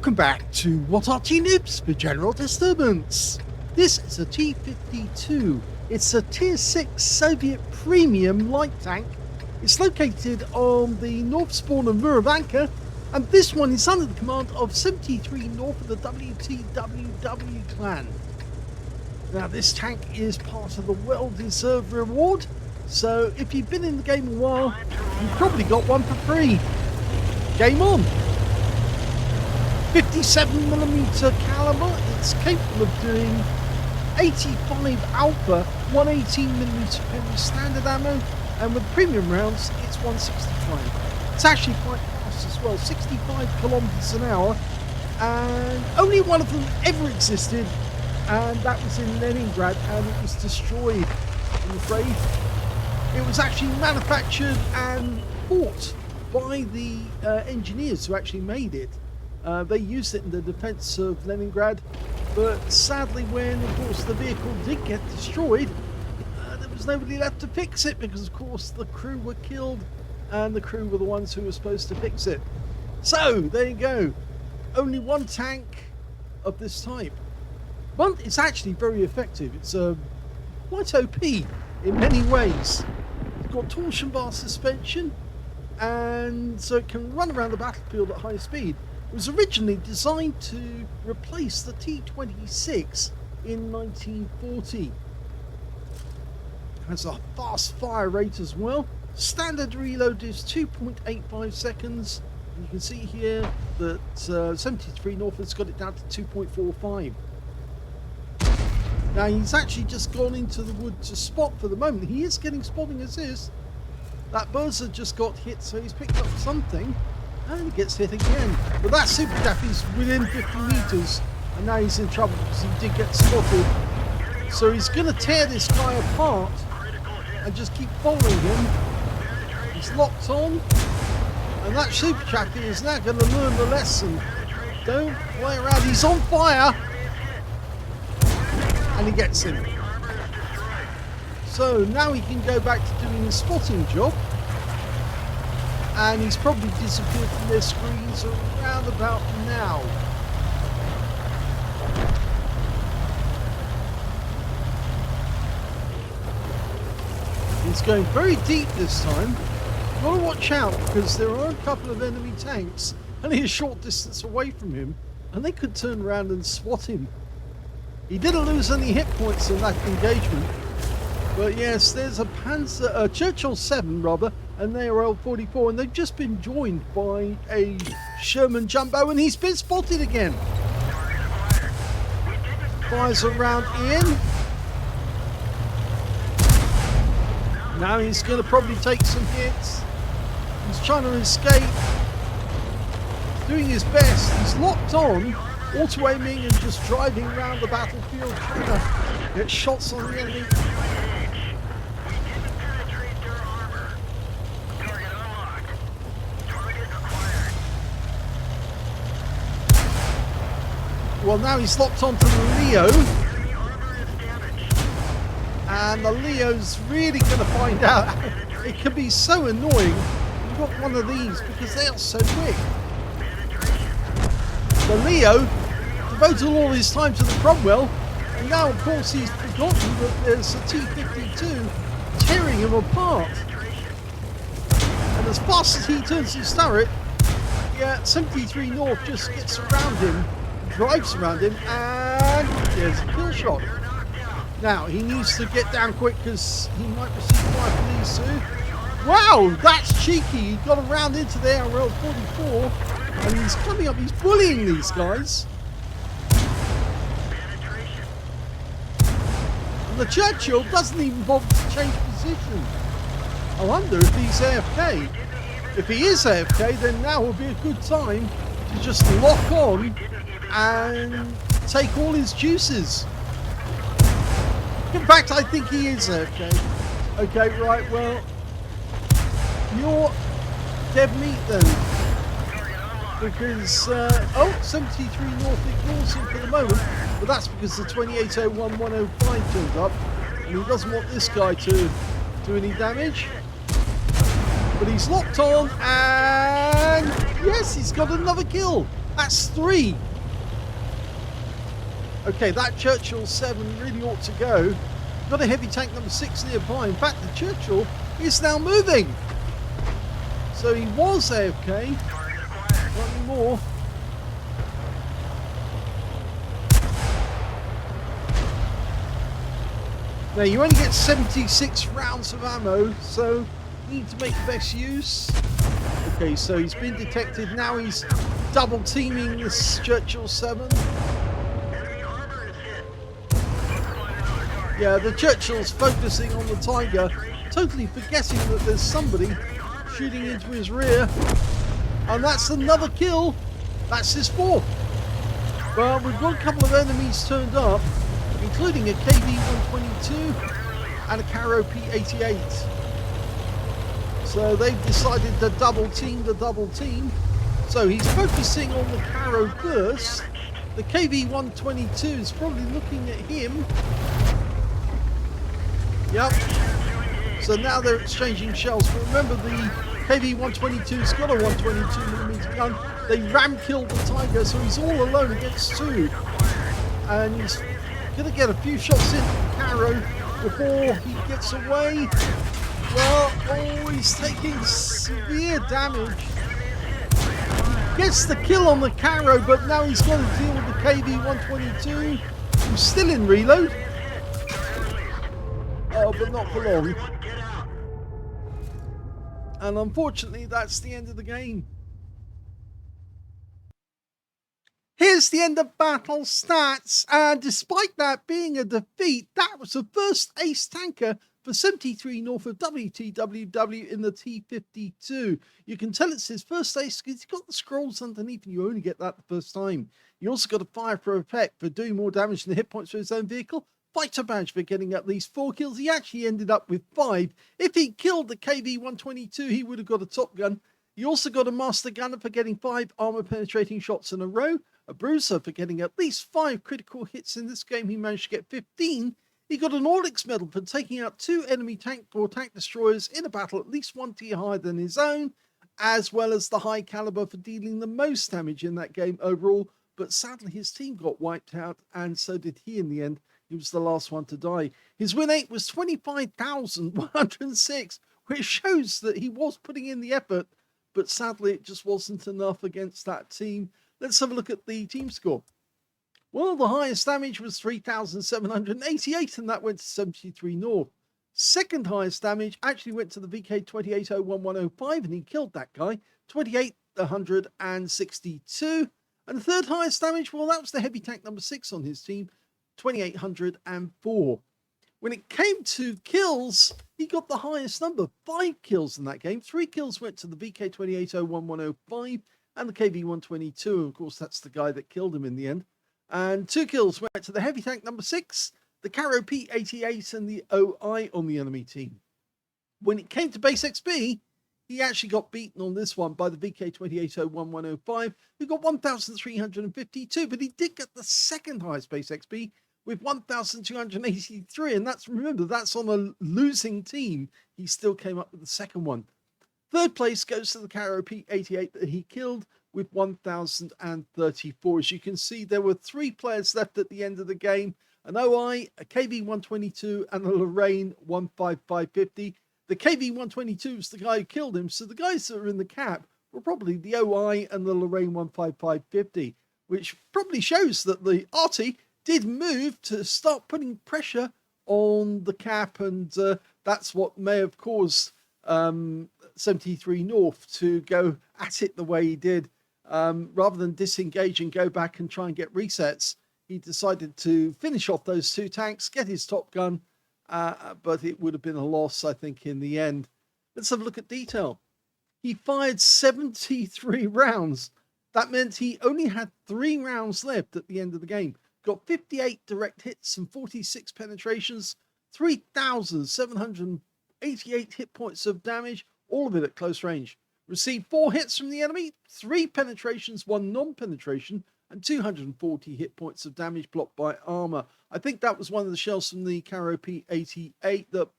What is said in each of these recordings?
Welcome back to What Are Noobs for General Disturbance. This is a T-50-2. It's a Tier 6 Soviet premium light tank. It's located on the north spawn of Murovanka, and this one is under the command of 73north of the WTWW clan. Now this tank is part of the well-deserved reward, so if you've been in the game a while, you've probably got one for free. Game on! 57mm caliber, it's capable of doing 85 alpha, 118mm heavy standard ammo, and with premium rounds it's 165. It's actually quite fast as well, 65 kilometers an hour, and only one of them ever existed, and that was in Leningrad, and it was destroyed, I'm afraid. It was actually manufactured and bought by the engineers who actually made it. They used it in the defense of Leningrad, but sadly when, of course, the vehicle did get destroyed, there was nobody left to fix it because, of course, the crew were killed and the crew were the ones who were supposed to fix it. So, there you go. Only one tank of this type. But it's actually very effective. It's quite OP in many ways. It's got torsion bar suspension, and so it can run around the battlefield at high speed. It was originally designed to replace the T-26 in 1940. It has a fast fire rate as well. Standard reload is 2.85 seconds. You can see here that 73north has got it down to 2.45. Now he's actually just gone into the wood to spot for the moment. He is getting spotting assist. That Burza just got hit, so he's picked up something. And he gets hit again. But that Super Jaffy's within 50 meters, and now he's in trouble because he did get spotted. So he's going to tear this guy apart and just keep following him. He's locked on, and that Super Jaffy is now going to learn the lesson. Don't play around. He's on fire, and he gets him. So now he can go back to doing his spotting job. And he's probably disappeared from their screens around about now. He's going very deep this time. You've got to watch out because there are a couple of enemy tanks only a short distance away from him, and they could turn around and swat him. He didn't lose any hit points in that engagement. But yes, there's a Churchill 7 rubber, and they are L44, and they've just been joined by a Sherman Jumbo, and he's been spotted again. Fires around in. Now he's going to probably take some hits. He's trying to escape. He's doing his best. He's locked on, auto-aiming and just driving around the battlefield, trying to get shots on the enemy. Well, now he's locked onto the Leo, and the Leo's really going to find out. It can be so annoying. You've got one of these because they are so quick. The Leo devoted all his time to the Cromwell, and now, of course, he's forgotten that there's a T-50-2 tearing him apart. And as fast as he turns his turret, yeah, 73north just gets around him. Drives around him, and there's a kill shot. Now he needs to get down quick because he might receive fire from these two. Wow, that's cheeky. He got around into the RL44, and he's coming up. He's bullying these guys. And the Churchill doesn't even bother to change position. I wonder if he's AFK. If he is AFK, then now would be a good time to just lock on and take all his juices. In fact, I think he is AFK. Okay, right, well, you're dead meat then. Because, 73north ignores him for the moment, but that's because the 2801-105 turned up, and he doesn't want this guy to do any damage. But he's locked on, and yes, he's got another kill. That's 3. Okay, that Churchill 7 really ought to go. Got a heavy tank number 6 nearby. In fact, the Churchill is now moving. So he was AFK. Not anymore. Now, you only get 76 rounds of ammo, so you need to make the best use. Okay, so he's been detected. Now he's double teaming this Churchill 7. Yeah, the Churchill's focusing on the Tiger, totally forgetting that there's somebody shooting into his rear. And that's another kill. That's his 4th. Well, we've got a couple of enemies turned up, including a KV-122 and a Caro P88. So they've decided to double team the double team. So he's focusing on the Caro first. The KV-122 is probably looking at him. Yep. So now they're exchanging shells. But remember, the KV-122's got a 122mm gun. They ram-killed the Tiger, so he's all alone against 2. And he's going to get a few shots in Caro before he gets away. Well, oh, he's taking severe damage. He gets the kill on the Caro, but now he's got to deal with the KV-122, who's still in reload. Oh, but not for long. And unfortunately, that's the end of the game. Here's the end of battle stats, and despite that being a defeat, that was the first ace tanker for 73 north of WTWW in the T-50-2. You can tell it's his first ace because he's got the scrolls underneath and you only get that the first time. You also got a fire for effect for doing more damage than the hit points for his own vehicle. Fighter badge for getting at least 4 kills. He actually ended up with 5. If he killed the KV-122, he would have got a top gun. He also got a master gunner for getting 5 armor penetrating shots in a row. A bruiser for getting at least 5 critical hits in this game. He managed to get 15. He got an All-Ex medal for taking out 2 enemy tank or tank destroyers in a battle at least 1 tier higher than his own, as well as the high caliber for dealing the most damage in that game overall. But sadly, his team got wiped out, and so did he in the end. He was the last one to die. His win rate was 25,106, which shows that he was putting in the effort, but sadly it just wasn't enough against that team. Let's have a look at the team score. Well, the highest damage was 3,788, and that went to 73 north. Second highest damage actually went to the VK2801-105, and he killed that guy, 2,862. And the third highest damage, well, that was the heavy tank number 6 on his team, 2,804. When it came to kills, he got the highest number, 5 kills in that game. 3 kills went to the VK2801-105 and the KV-122. Of course, that's the guy that killed him in the end. And 2 kills went to the heavy tank number 6, the Caro P88 and the OI on the enemy team. When it came to base XP, he actually got beaten on this one by the VK2801-105, who got 1,352, but he did get the second highest base XP with 1,283, and remember, that's on a losing team. He still came up with the second one. Third place goes to the Caro P88 that he killed with 1,034. As you can see, there were 3 players left at the end of the game, an OI, a KV-122, and a Lorraine 15550. The KV-122 was the guy who killed him, so the guys that are in the cap were probably the OI and the Lorraine 15550, which probably shows that the Arty did move to start putting pressure on the cap, and that's what may have caused 73 North to go at it the way he did. Rather than disengage and go back and try and get resets, he decided to finish off those 2 tanks, get his top gun, but it would have been a loss, I think, in the end. Let's have a look at detail. He fired 73 rounds. That meant he only had 3 rounds left at the end of the game. Got 58 direct hits and 46 penetrations, 3,788 hit points of damage, all of it at close range. Received 4 hits from the enemy, 3 penetrations, 1 non-penetration, and 240 hit points of damage blocked by armor. I think that was one of the shells from the Caro P88 that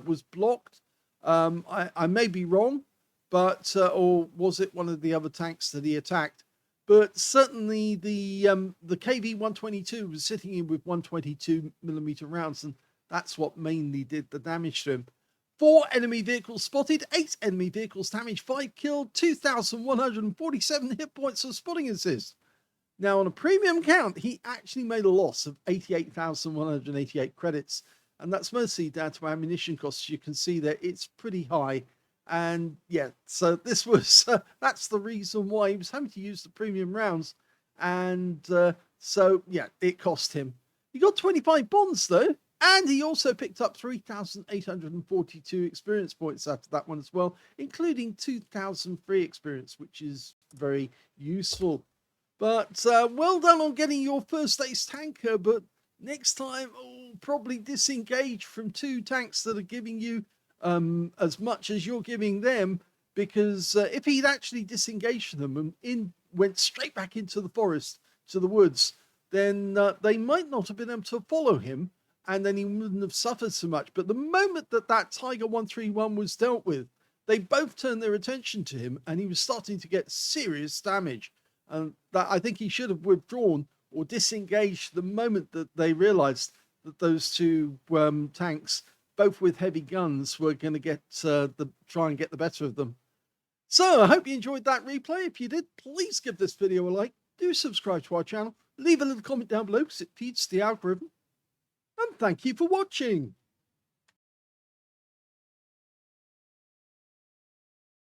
was blocked. I may be wrong, but or was it one of the other tanks that he attacked? But certainly the KV-122 was sitting in with 122mm rounds, and that's what mainly did the damage to him. 4 enemy vehicles spotted, 8 enemy vehicles damaged, 5 killed, 2,147 hit points of spotting assist. Now, on a premium count, he actually made a loss of 88,188 credits, and that's mostly down to ammunition costs. You can see that it's pretty high. And yeah, so this was, that's the reason why he was having to use the premium rounds. And so, yeah, it cost him. He got 25 bonds, though. And he also picked up 3,842 experience points after that one as well, including 2,000 free experience, which is very useful. But well done on getting your first ace tanker. But next time, probably disengage from 2 tanks that are giving you as much as you're giving them. Because if he'd actually disengaged them and went straight back into the forest, to the woods, then they might not have been able to follow him. And then he wouldn't have suffered so much. But the moment that Tiger 131 was dealt with, they both turned their attention to him, and he was starting to get serious damage. And that I think he should have withdrawn or disengaged the moment that they realized that those 2 tanks, both with heavy guns, were going to get try and get the better of them. So I hope you enjoyed that replay. If you did, please give this video a like. Do subscribe to our channel. Leave a little comment down below because it feeds the algorithm. And thank you for watching.